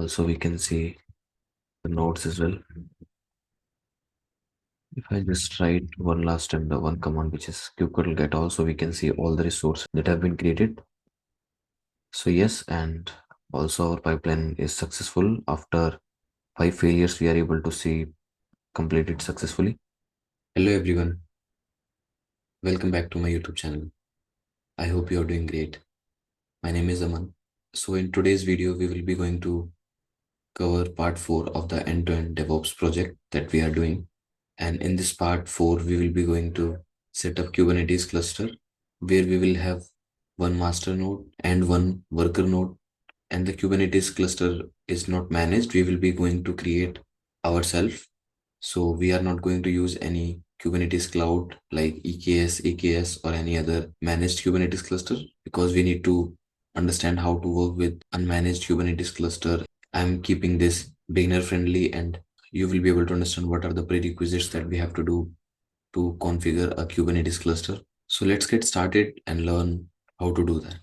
Also, we can see the nodes as well. If I just write one last and the one command, which is kubectl get all, so we can see all the resources that have been created. So yes, and also our pipeline is successful. After 5 failures, we are able to see completed successfully. Hello everyone, welcome back to my YouTube channel. I hope you are doing great. My name is Aman. So in today's video, we will be going to cover part 4 of the end-to-end DevOps project that we are doing. And in this part 4, we will be going to set up Kubernetes cluster where we will have one master node and one worker node. And the Kubernetes cluster is not managed. We will be going to create ourselves. So we are not going to use any Kubernetes cloud like EKS, AKS, or any other managed Kubernetes cluster because we need to understand how to work with unmanaged Kubernetes cluster. I'm keeping this beginner friendly and you will be able to understand what are the prerequisites that we have to do to configure a Kubernetes cluster. So let's get started and learn how to do that.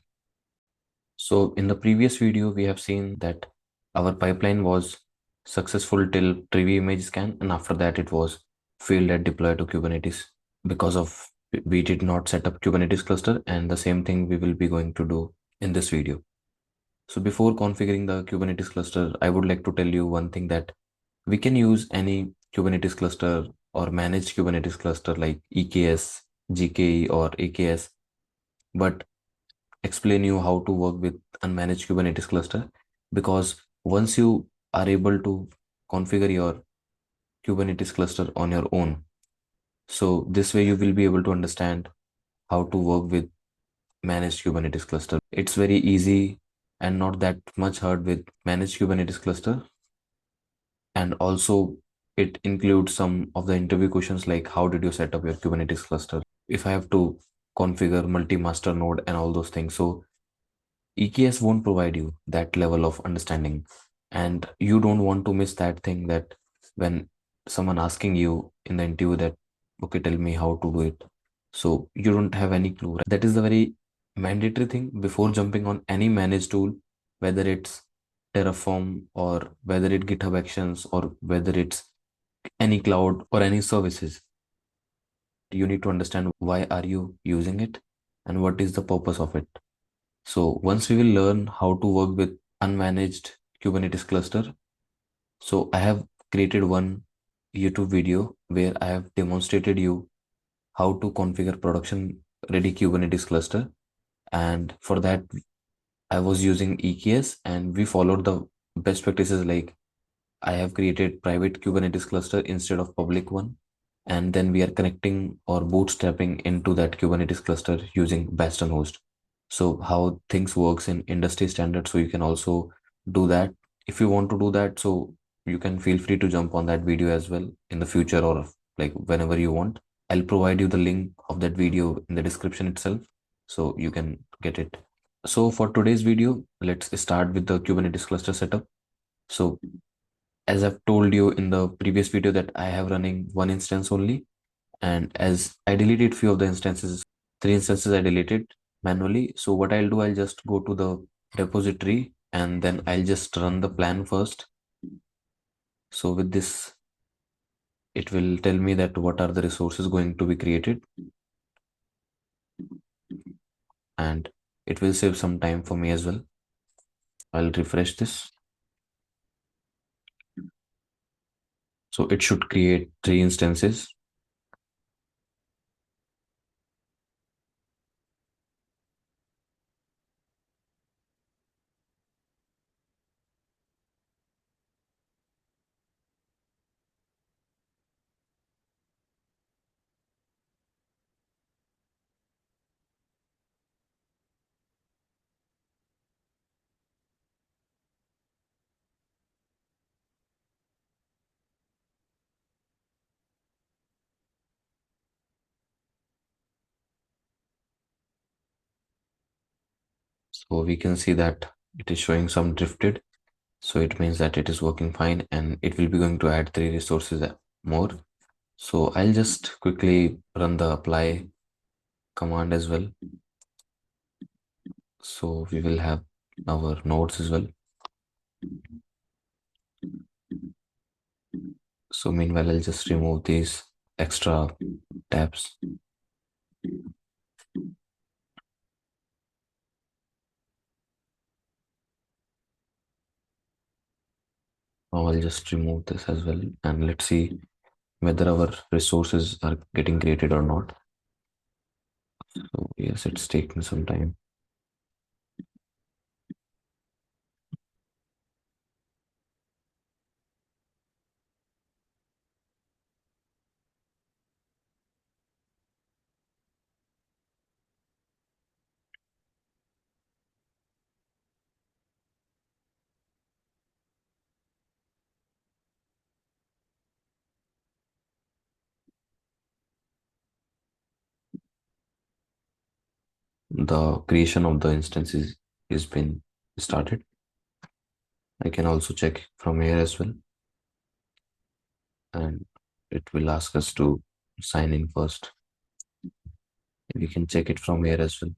So in the previous video, we have seen that our pipeline was successful till preview image scan, and after that it was failed at deploy to Kubernetes because of we did not set up Kubernetes cluster, and the same thing we will be going to do in this video. So before configuring the Kubernetes cluster, I would like to tell you one thing that we can use any Kubernetes cluster or managed Kubernetes cluster like EKS, GKE, or AKS, but explain you how to work with unmanaged Kubernetes cluster, because once you are able to configure your Kubernetes cluster on your own, so this way you will be able to understand how to work with managed Kubernetes cluster. It's very easy and not that much hard with managed Kubernetes cluster. And also it includes some of the interview questions like how did you set up your Kubernetes cluster? If I have to configure multi-master node and all those things. So EKS won't provide you that level of understanding. And you don't want to miss that thing that when someone asking you in the interview that, okay, tell me how to do it. So you don't have any clue. Right? That is the very mandatory thing before jumping on any managed tool, whether it's Terraform or whether it GitHub Actions or whether it's any cloud or any services. You need to understand why are you using it and what is the purpose of it. So once we will learn how to work with unmanaged Kubernetes cluster, so I have created one YouTube video where I have demonstrated you how to configure production ready Kubernetes cluster. And for that, I was using EKS and we followed the best practices like I have created private Kubernetes cluster instead of public one. And then we are connecting or bootstrapping into that Kubernetes cluster using Bastion host. So how things works in industry standard. So you can also do that. If you want to do that, so you can feel free to jump on that video as well in the future or like whenever you want. I'll provide you the link of that video in the description itself so you can get it. So for today's video, let's start with the Kubernetes cluster setup. So as I've told you in the previous video that I have running one instance only, and as I deleted few of the instances, 3 instances I deleted manually. So what I'll do, I'll just go to the repository and then I'll just run the plan first. So with this, it will tell me that what are the resources going to be created, and it will save some time for me as well. I'll refresh this. So it should create 3 instances. So we can see that it is showing some drifted. So it means that it is working fine and it will be going to add 3 resources more. So I'll just quickly run the apply command as well. So we will have our nodes as well. So meanwhile, I'll just remove these extra tabs. Now I'll just remove this as well, and let's see whether our resources are getting created or not. So yes, it's taking some time. The creation of the instances is been started. I can also check from here as well, and it will ask us to sign in first. We can check it from here as well.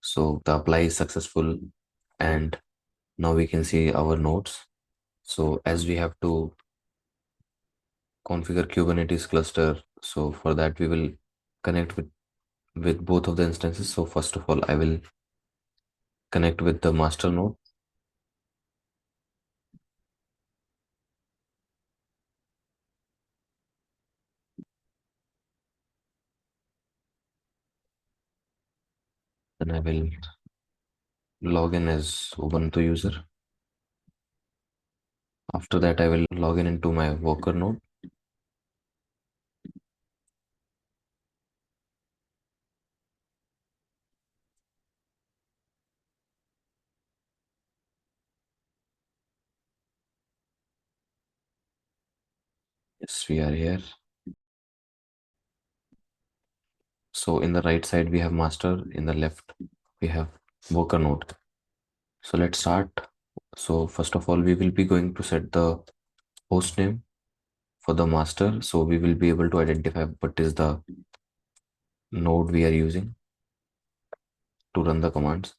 So the apply is successful, and now we can see our nodes. So as we have to configure Kubernetes cluster, so for that we will connect with both of the instances. So first of all, I will connect with the master node. Then I will log in as Ubuntu user. After that, I will log in into my worker node. Yes, we are here. So in the right side, we have master. In the left, we have worker node. So let's start. So first of all, we will be going to set the host name for the master. So we will be able to identify what is the node we are using to run the commands.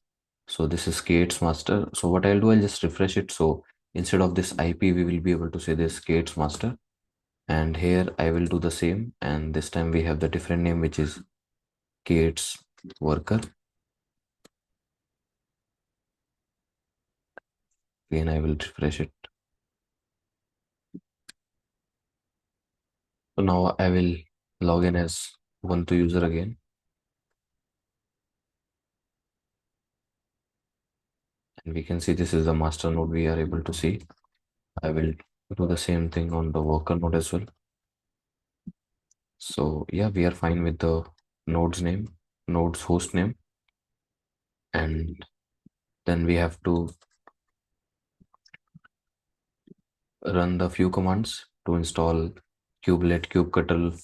So this is K8's master. So what I'll do, I'll just refresh it. So instead of this IP, we will be able to say this K8's master. And here I will do the same. And this time we have the different name, which is K8's worker. Again, I will refresh it. So now I will log in as Ubuntu user again. And we can see this is the master node we are able to see. I will do the same thing on the worker node as well. So yeah, we are fine with the node's name, node's host name. And then we have to run the few commands to install kubelet, kubectl,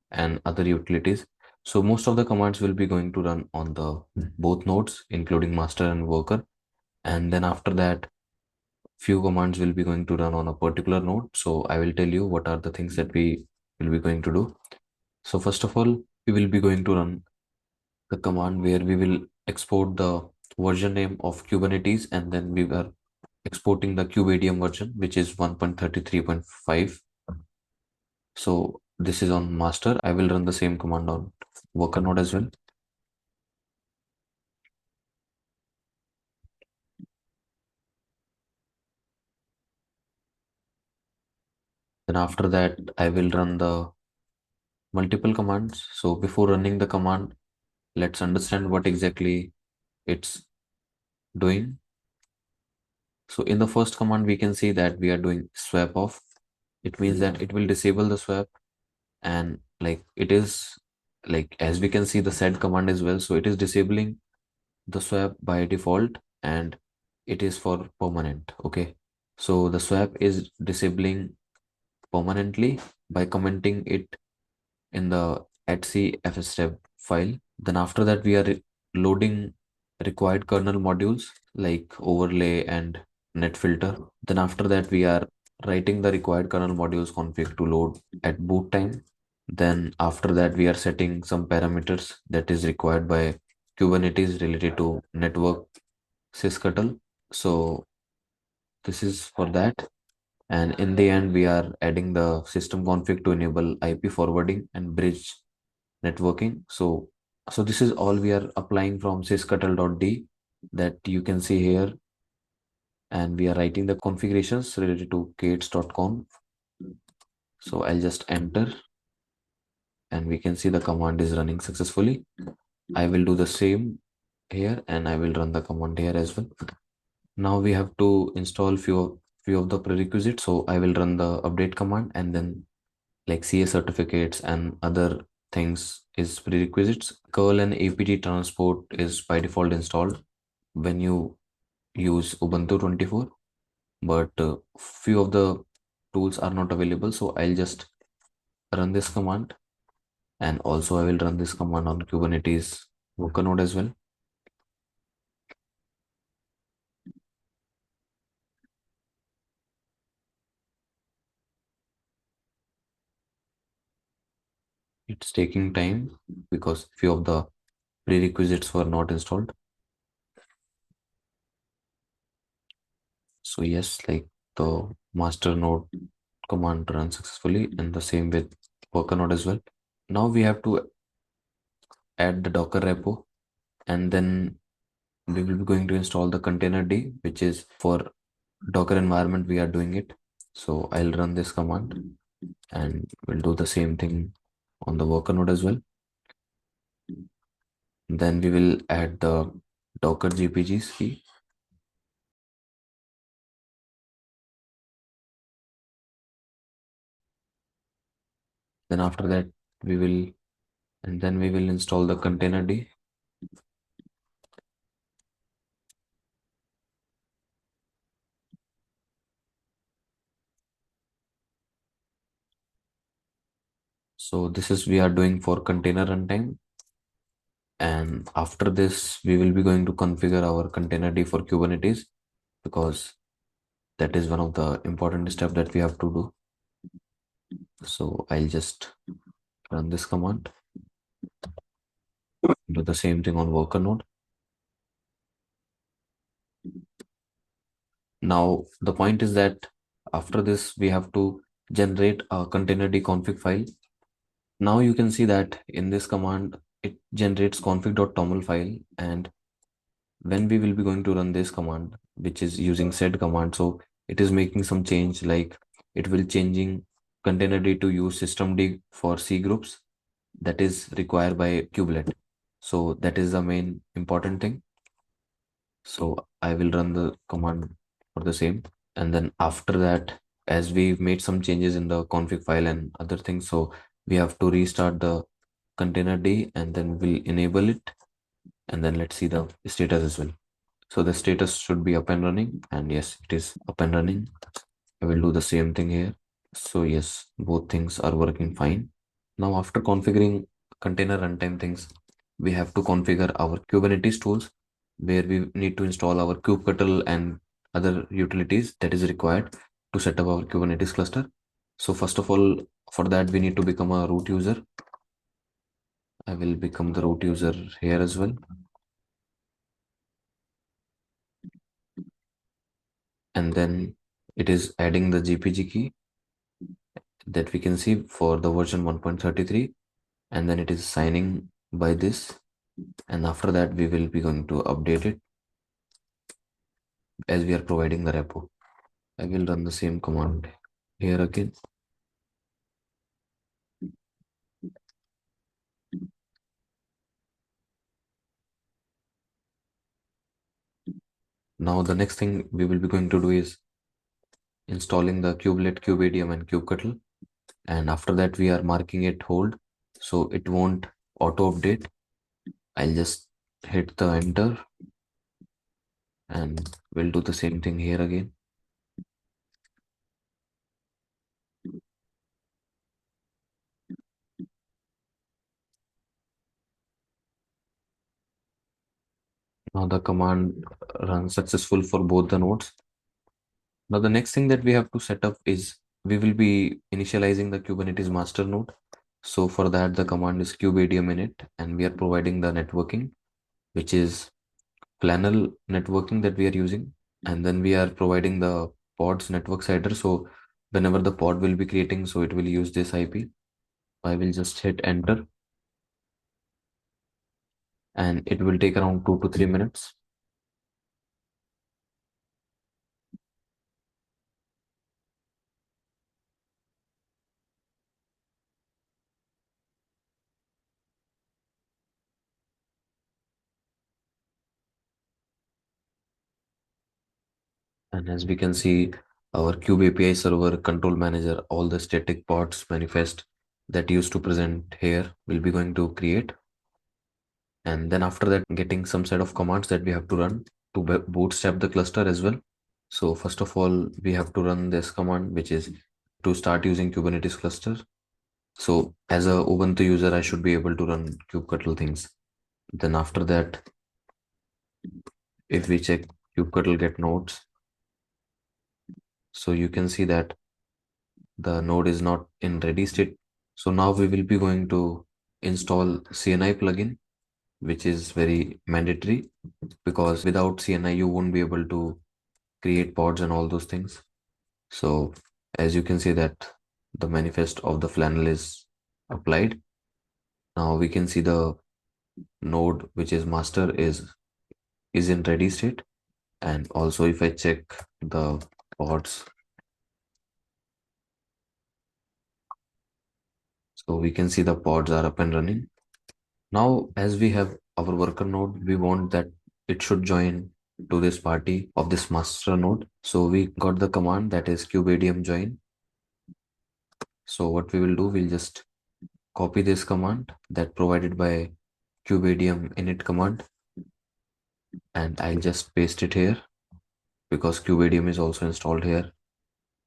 and other utilities. So most of the commands will be going to run on the both nodes, including master and worker. And then after that, few commands will be going to run on a particular node. So I will tell you what are the things that we will be going to do. So first of all, we will be going to run the command where we will export the version name of Kubernetes, and then we are exporting the kubeadm version, which is 1.33.5. So this is on master. I will run the same command on worker node as well. Then after that, I will run the multiple commands. So before running the command, let's understand what exactly it's doing. So in the first command, we can see that we are doing swap off. It means that it will disable the swap, and like it is like as we can see the set command as well. So it is disabling the swap by default, and it is for permanent. Okay. So the swap is disabling permanently by commenting it in the etc fstep file. Then after that, we are loading required kernel modules like overlay and net filter. Then after that, we are writing the required kernel modules config to load at boot time. Then after that, we are setting some parameters that is required by Kubernetes related to network sysctl. So this is for that. And in the end, we are adding the system config to enable IP forwarding and bridge networking. So this is all we are applying from sysctl.d that you can see here. And we are writing the configurations related to gates.conf. So I'll just enter and we can see the command is running successfully. I will do the same here and I will run the command here as well. Now we have to install few of the prerequisites. So I will run the update command, and then like CA certificates and other things is prerequisites. Curl and apt transport is by default installed when you use Ubuntu 24, but few of the tools are not available. So I'll just run this command, and also I will run this command on Kubernetes worker node as well. It's taking time because few of the prerequisites were not installed. So yes, like the master node command runs successfully, and the same with worker node as well. Now we have to add the Docker repo, and then we will be going to install the container D, which is for Docker environment we are doing it. So I'll run this command and we'll do the same thing on the worker node as well. Then we will add the Docker GPGs key. Then after that we will install the container D. So this is we are doing for container runtime. And after this, we will be going to configure our container D for Kubernetes, because that is one of the important steps that we have to do. So I'll just run this command, do the same thing on worker node. Now, the point is that after this, we have to generate a container D config file. Now you can see that in this command, it generates config.toml file. And when we will be going to run this command, which is using sed command, so it is making some change, like it will changing containerd to use systemd for C groups that is required by kubelet. So that is the main important thing. So I will run the command for the same, and then after that, as we've made some changes in the config file and other things, so we have to restart the containerd, and then we'll enable it, and then let's see the status as well. So the status should be up and running, and yes, it is up and running. I will do the same thing here. So yes, both things are working fine. Now after configuring container runtime things, we have to configure our Kubernetes tools, where we need to install our kubectl and other utilities that is required to set up our Kubernetes cluster. So first of all, for that we need to become a root user. I will become the root user here as well. And then it is adding the GPG key that we can see for the version 1.33, and then it is signing by this, and after that we will be going to update it as we are providing the repo. I will run the same command here again. Now the next thing we will be going to do is installing the kubelet, kubeadm and kubectl, and after that we are marking it hold, so it won't auto update. I'll just hit the enter, and we'll do the same thing here again. Now the command runs successful for both the nodes. Now the next thing that we have to set up is we will be initializing the Kubernetes master node. So for that the command is kubeadm init, and we are providing the networking, which is flannel networking that we are using. And then we are providing the pod's network header. So whenever the pod will be creating, so it will use this IP. I will just hit enter, and it will take around 2 to 3 minutes. And as we can see, our Kube API server, control manager, all the static pods manifest that used to present here will be going to create. And then after that, getting some set of commands that we have to run to bootstrap the cluster as well. So first of all, we have to run this command, which is to start using Kubernetes cluster. So as a Ubuntu user, I should be able to run kubectl things. Then after that, if we check kubectl get nodes, so you can see that the node is not in ready state. So now we will be going to install CNI plugin, which is very mandatory, because without CNI you won't be able to create pods and all those things. So as you can see that the manifest of the flannel is applied. Now we can see the node which is master is in ready state. And also if I check the pods, so we can see the pods are up and running. Now, as we have our worker node, we want that it should join to this party of this master node. So we got the command that is kubeadm join. So what we will do, we'll just copy this command that provided by kubeadm init command, and I'll just paste it here because kubeadm is also installed here.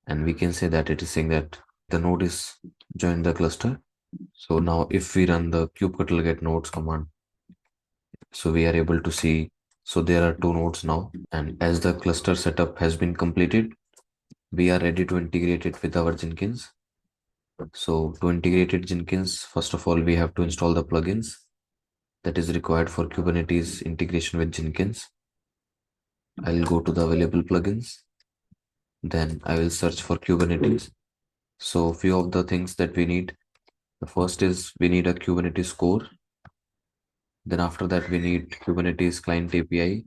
And we can say that it is saying that the node is joined the cluster. So now if we run the kubectl get nodes command, so we are able to see, so there are two nodes now. And as the cluster setup has been completed, we are ready to integrate it with our Jenkins. So to integrate it Jenkins, first of all, we have to install the plugins that is required for Kubernetes integration with Jenkins. I'll go to the available plugins. Then I will search for Kubernetes. So few of the things that we need. The first is we need a Kubernetes core. Then after that, we need Kubernetes client API.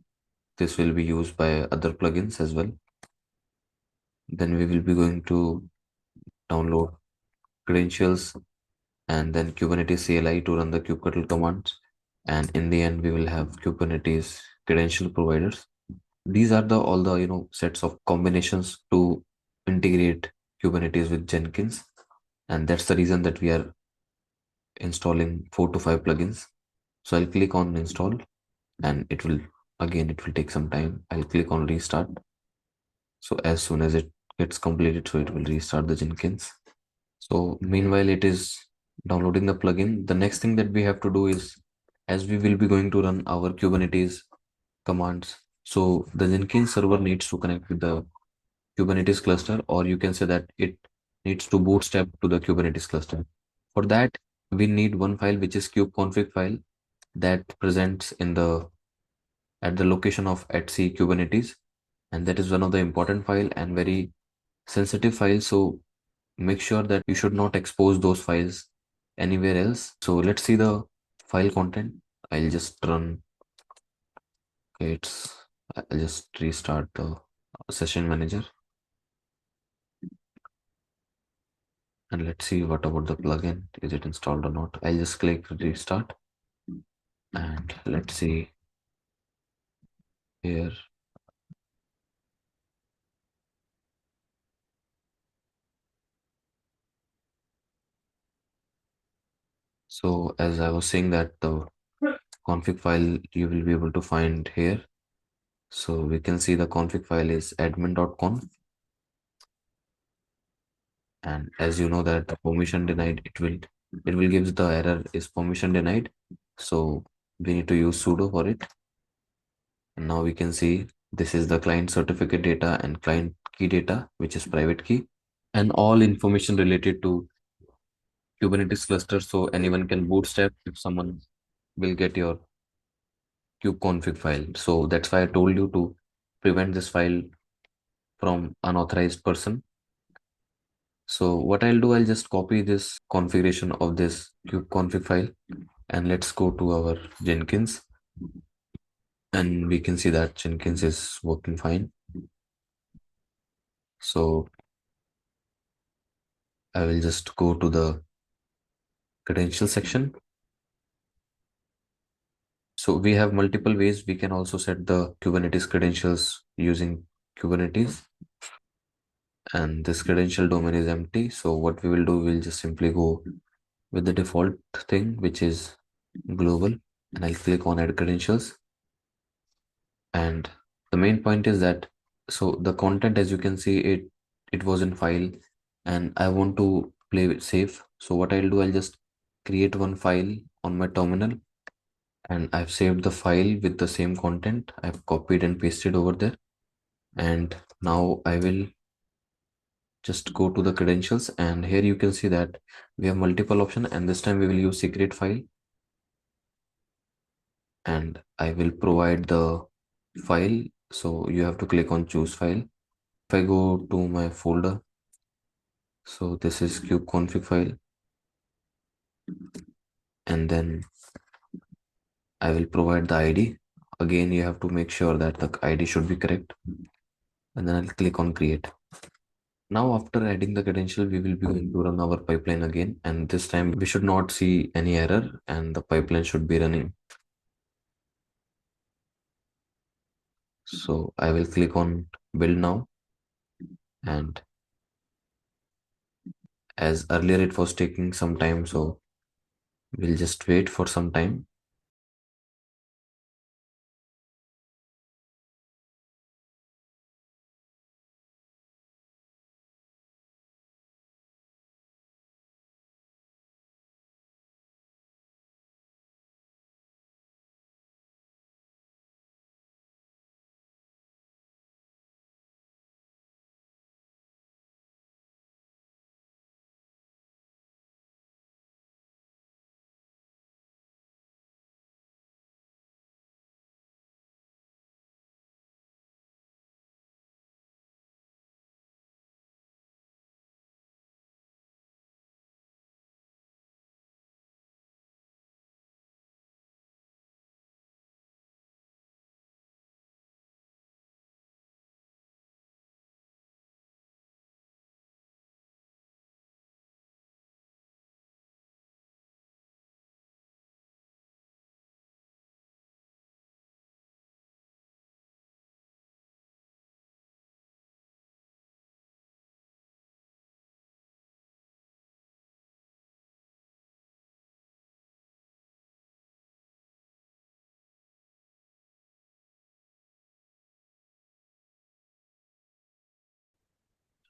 This will be used by other plugins as well. Then we will be going to download credentials and then Kubernetes CLI to run the kubectl commands. And in the end, we will have Kubernetes credential providers. These are the all the sets of combinations to integrate Kubernetes with Jenkins. And that's the reason that we are installing 4 to 5 plugins. So I'll click on install, and it will take some time. I'll click on restart. So as soon as it gets completed, so it will restart the Jenkins. So meanwhile, it is downloading the plugin. The next thing that we have to do is, as we will be going to run our Kubernetes commands, so the Jenkins server needs to connect with the Kubernetes cluster, or you can say that it needs to bootstrap to the Kubernetes cluster. For that, we need one file which is kubeconfig file that presents in the at the location of etc Kubernetes, and that is one of the important file and very sensitive file. So make sure that you should not expose those files anywhere else. So let's see the file content. I'll just run, okay, I'll just restart the session manager, and let's see what about the plugin. Is it installed or not? I'll just click restart, and let's see here. So as I was saying that the config file you will be able to find here. So we can see the config file is admin.conf, and as you know that the permission denied, it will give the error is permission denied. So we need to use sudo for it. And now we can see this is the client certificate data and client key data, which is private key, and all information related to Kubernetes cluster. So anyone can bootstrap if someone will get your kubeconfig file. So that's why I told you to prevent this file from unauthorized person. So what I'll do, I'll just copy this configuration of this kubeconfig file, and let's go to our Jenkins, and we can see that Jenkins is working fine. So I will just go to the credential section. So we have multiple ways. We can also set the Kubernetes credentials using Kubernetes, and this credential domain is empty. So what we will do, we'll just simply go with the default thing, which is global, and I'll click on add credentials. And the main point is that, so the content, as you can see, it was in file, and I want to play it safe. So what I'll do, I'll just create one file on my terminal, and I've saved the file with the same content. I've copied and pasted over there, and now I will just go to the credentials, and here you can see that we have multiple options, and this time we will use secret file, and I will provide the file. So you have to click on choose file. If I go to my folder, so this is kubeconfig file, and then I will provide the ID. Again, you have to make sure that the ID should be correct, and then I'll click on create. Now, after adding the credential, we will be going to run our pipeline again, and this time we should not see any error, and the pipeline should be running. So I will click on build now, and as earlier it was taking some time, so we'll just wait for some time.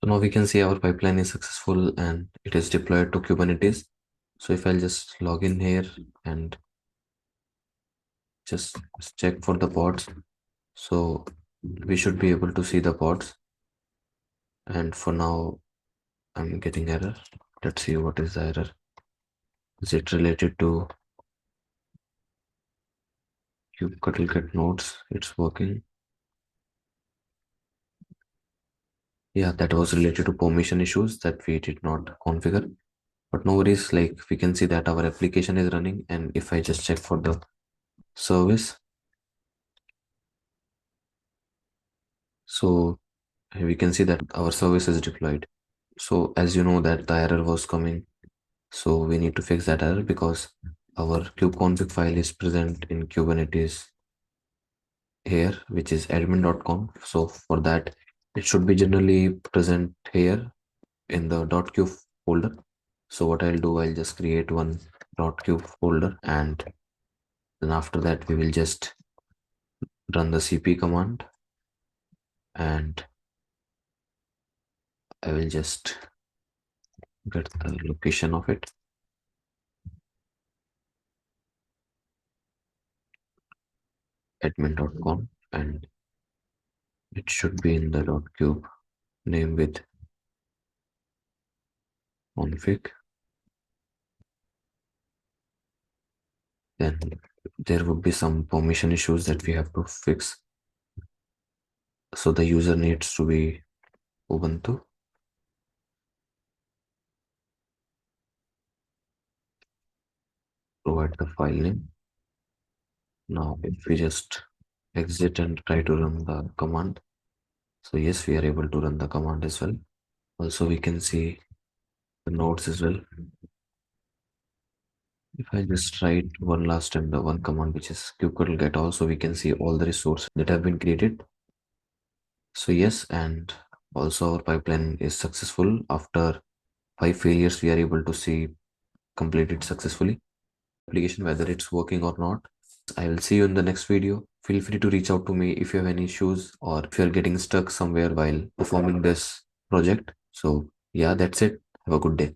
So now we can see our pipeline is successful and it is deployed to Kubernetes. So if I'll just log in here and just check for the pods, so we should be able to see the pods. And for now, I'm getting error. Let's see what is the error. Is it related to kubectl nodes? It's working. Yeah, that was related to permission issues that we did not configure. But no worries, like we can see that our application is running, and if I just check for the service, so we can see that our service is deployed. So as you know that the error was coming, so we need to fix that error because our kubeconfig file is present in Kubernetes here, which is admin.conf. So for that, it should be generally present here in the .cube folder. So what I'll do, I'll just create one .cube folder, and then after that we will just run the cp command, and I will just get the location of it, admin.conf, and it should be in the .cube name with config. Then there would be some permission issues that we have to fix. So the user needs to be Ubuntu. Provide the file name. Now, if we just exit and try to run the command, so yes, we are able to run the command as well. Also, we can see the nodes as well. If I just write one last time, the one command which is kubectl get all, so we can see all the resources that have been created. So yes, and also our pipeline is successful. After 5 failures, we are able to see completed successfully. Application, whether it's working or not. I will see you in the next video. Feel free to reach out to me if you have any issues or if you're getting stuck somewhere while performing this project. So yeah, that's it. Have a good day.